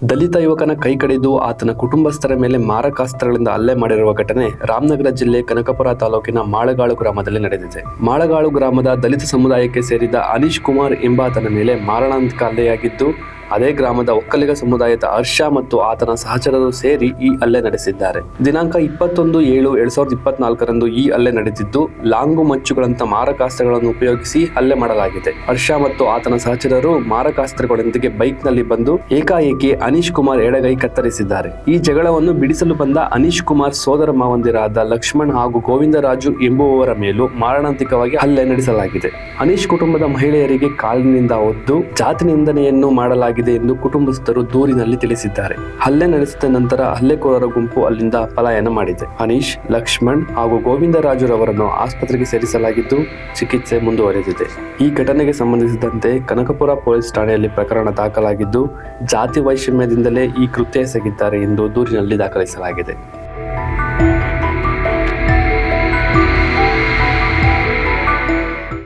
ದಲಿತ ಯುವಕನ ಕೈ ಕಡಿದು ಆತನ ಕುಟುಂಬಸ್ಥರ ಮೇಲೆ ಮಾರಕಾಸ್ತ್ರಗಳಿಂದ ಹಲ್ಲೆ ಮಾಡಿರುವ ಘಟನೆ ರಾಮನಗರ ಜಿಲ್ಲೆ ಕನಕಪುರ ತಾಲೂಕಿನ ಮಾಳಗಾಳು ಗ್ರಾಮದಲ್ಲಿ ನಡೆದಿದೆ. ಮಾಳಗಾಳು ಗ್ರಾಮದ ದಲಿತ ಸಮುದಾಯಕ್ಕೆ ಸೇರಿದ ಅನೀಶ್ ಕುಮಾರ್ ಎಂಬಾತನ ಮೇಲೆ ಮಾರಣಾಂತಿಕ ಹಲ್ಲೆಯಾಗಿದ್ದು, ಅದೇ ಗ್ರಾಮದ ಒಕ್ಕಲಿಗ ಸಮುದಾಯದ ಹರ್ಷ ಮತ್ತು ಆತನ ಸಹಚರರು ಸೇರಿ ಈ ಹಲ್ಲೆ ನಡೆಸಿದ್ದಾರೆ. ದಿನಾಂಕ 21/7/2024ರಂದು ಈ ಹಲ್ಲೆ ನಡೆದಿದ್ದು, ಲಾಂಗು ಮಚ್ಚುಗಳಂತ ಮಾರಕಾಸ್ತ್ರಗಳನ್ನು ಉಪಯೋಗಿಸಿ ಹಲ್ಲೆ ಮಾಡಲಾಗಿದೆ. ಹರ್ಷ ಮತ್ತು ಆತನ ಸಹಚರರು ಮಾರಕಾಸ್ತ್ರಗಳೊಂದಿಗೆ ಬೈಕ್ನಲ್ಲಿ ಬಂದು ಏಕಾಏಕಿ ಅನೀಶ್ ಕುಮಾರ್ ಎಡಗೈ ಕತ್ತರಿಸಿದ್ದಾರೆ. ಈ ಜಗಳವನ್ನು ಬಿಡಿಸಲು ಬಂದ ಅನೀಶ್ ಕುಮಾರ್ ಸೋದರ ಮಾವಂದಿರಾದ ಲಕ್ಷ್ಮಣ್ ಹಾಗೂ ಗೋವಿಂದರಾಜು ಎಂಬುವವರ ಮೇಲೂ ಮಾರಣಾಂತಿಕವಾಗಿ ಹಲ್ಲೆ ನಡೆಸಲಾಗಿದೆ. ಅನೀಶ್ ಕುಟುಂಬದ ಮಹಿಳೆಯರಿಗೆ ಕಾಲಿನಿಂದ ಒದ್ದು ಜಾತಿ ನಿಂದನೆಯನ್ನು ಮಾಡಲಾಗಿದೆ ಎಂದು ಕುಟುಂಬಸ್ಥರು ದೂರಿನಲ್ಲಿ ತಿಳಿಸಿದ್ದಾರೆ. ಹಲ್ಲೆ ನಡೆಸಿದ ನಂತರ ಹಲ್ಲೆಕೋರರ ಗುಂಪು ಅಲ್ಲಿಂದ ಪಲಾಯನ ಮಾಡಿದೆ. ಅನೀಶ್, ಲಕ್ಷ್ಮಣ್ ಹಾಗೂ ಗೋವಿಂದರಾಜುರವರನ್ನು ಆಸ್ಪತ್ರೆಗೆ ಸೇರಿಸಲಾಗಿದ್ದು ಚಿಕಿತ್ಸೆ ಮುಂದುವರೆದಿದೆ. ಈ ಘಟನೆಗೆ ಸಂಬಂಧಿಸಿದಂತೆ ಕನಕಪುರ ಪೊಲೀಸ್ ಠಾಣೆಯಲ್ಲಿ ಪ್ರಕರಣ ದಾಖಲಾಗಿದ್ದು, ಜಾತಿ ವೈಷಮ್ಯದಿಂದಲೇ ಈ ಕೃತ್ಯ ಎಸಗಿದ್ದಾರೆ ಎಂದು ದೂರಿನಲ್ಲಿ ದಾಖಲಿಸಲಾಗಿದೆ.